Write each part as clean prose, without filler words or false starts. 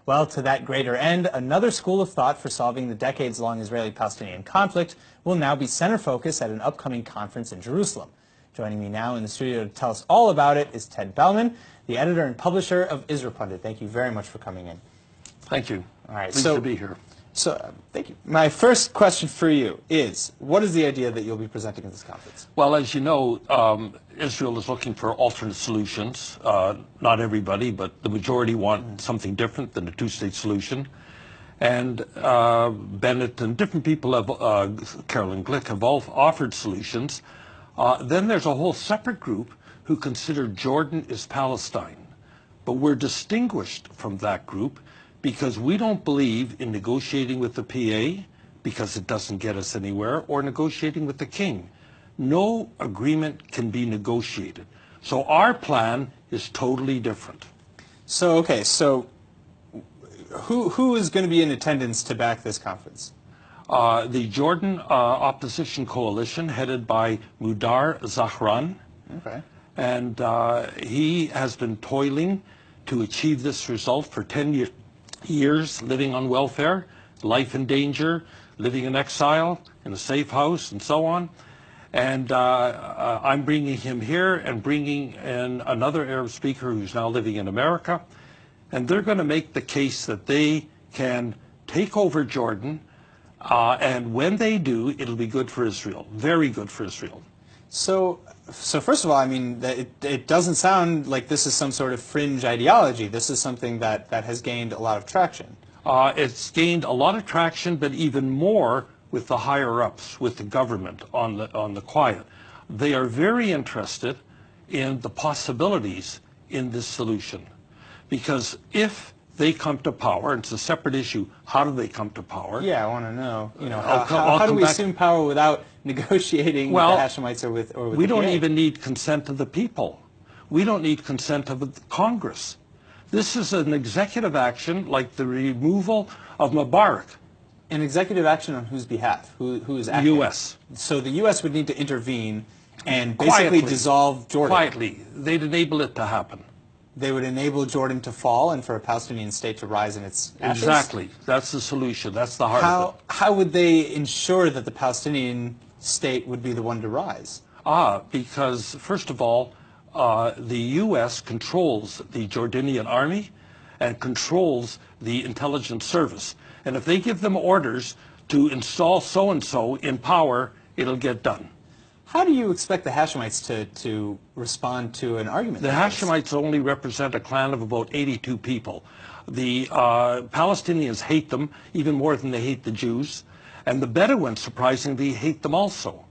Well, to that greater end, another school of thought for solving the decades-long Israeli-Palestinian conflict will now be center focus at an upcoming conference in Jerusalem. Joining me now in the studio to tell us all about it is Ted Bellman, the editor and publisher of Israel Pundit. Thank you very much for coming in. Thank you. All right, Pleased to be here. Thank you. My first question for you is, what is the idea that you'll be presenting at this conference? Well, as you know, Israel is looking for alternate solutions. Not everybody, but the majority want something different than a two-state solution. And Bennett and different people, Carolyn Glick, have all offered solutions. Then there's a whole separate group who consider Jordan is Palestine. But we're distinguished from that group because we don't believe in negotiating with the PA because it doesn't get us anywhere, or negotiating with the king. No agreement can be negotiated. So our plan is totally different. So, okay, so who is going to be in attendance to back this conference? The Jordan Opposition Coalition, headed by Zahran. Okay. And he has been toiling to achieve this result for 10 years, living on welfare, life in danger, living in exile, in a safe house, and so on. And I'm bringing him here and bringing in another Arab speaker who's now living in America. And they're going to make the case that they can take over Jordan, and when they do, it'll be good for Israel, very good for Israel. So first of all, I mean, it doesn't sound like this is some sort of fringe ideology. This is something that has gained a lot of traction. It's gained a lot of traction, but even more with the higher-ups, with the government on the quiet. They are very interested in the possibilities in this solution. Because if they come to power, and it's a separate issue, how do they come to power? Yeah, I want to know. You know, how do we assume power without negotiating with the Hashemites or with we don't even need consent of the people. We don't need consent of the Congress. This is an executive action like the removal of Mubarak. An executive action on whose behalf? Who is acting? U.S. So the U.S. would need to intervene and basically dissolve Jordan. Quietly. They'd enable it to happen. They would enable Jordan to fall and for a Palestinian state to rise in its ashes? Exactly. That's the solution. That's the heart of it. How would they ensure that the Palestinian state would be the one to rise? Because, first of all, the U.S. controls the Jordanian army and controls the intelligence service. And if they give them orders to install so-and-so in power, it'll get done. How do you expect the Hashemites to respond to an argument The like this? Hashemites only represent a clan of about 82 people. The Palestinians hate them even more than they hate the Jews. And the Bedouins, surprisingly, hate them also.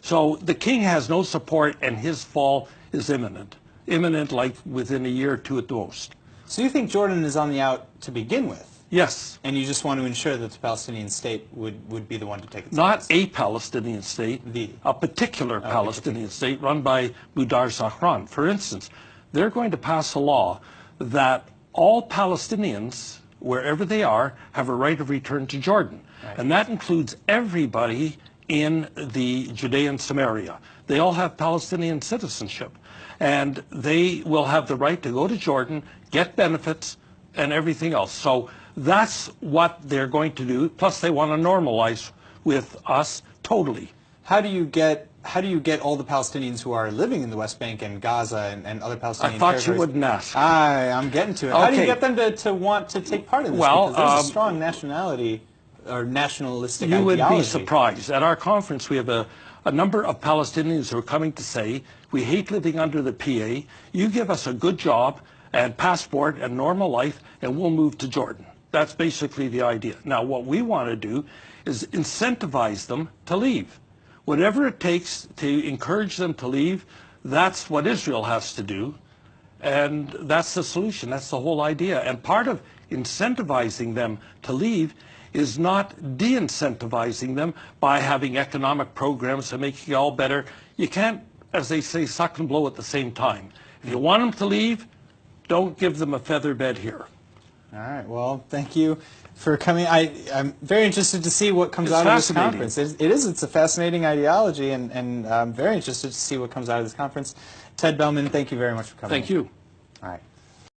So the king has no support, and his fall is imminent. Imminent, like within a year or two at the most. So you think Jordan is on the out to begin with? Yes. And you just want to ensure that the Palestinian state would be the one to take its Not place? a Palestinian state, a particular Palestinian state run by Zahran. For instance, they're going to pass a law that all Palestinians, wherever they are, have a right of return to Jordan. Right. And that includes everybody in the Judean Samaria. They all have Palestinian citizenship. And they will have the right to go to Jordan, get benefits, and everything else. So that's what they're going to do. Plus, they want to normalize with us totally. How do you get all the Palestinians who are living in the West Bank and Gaza and other Palestinian territories? I thought you wouldn't ask. I'm getting to it. Okay. How do you get them to want to take part in this? Well, because there's a strong nationality or nationalistic ideology. You would be surprised. At our conference, we have a number of Palestinians who are coming to say, we hate living under the PA. You give us a good job and passport and normal life, and we'll move to Jordan. That's basically the idea. Now, what we want to do is incentivize them to leave. Whatever it takes to encourage them to leave, that's what Israel has to do. And that's the solution. That's the whole idea. And part of incentivizing them to leave is not de-incentivizing them by having economic programs and making it all better. You can't, as they say, suck and blow at the same time. If you want them to leave, don't give them a feather bed here. All right. Well, thank you for coming. I'm very interested to see what comes out of this conference. It's a fascinating ideology, and I'm very interested to see what comes out of this conference. Ted Bellman, thank you very much for coming. Thank you. All right.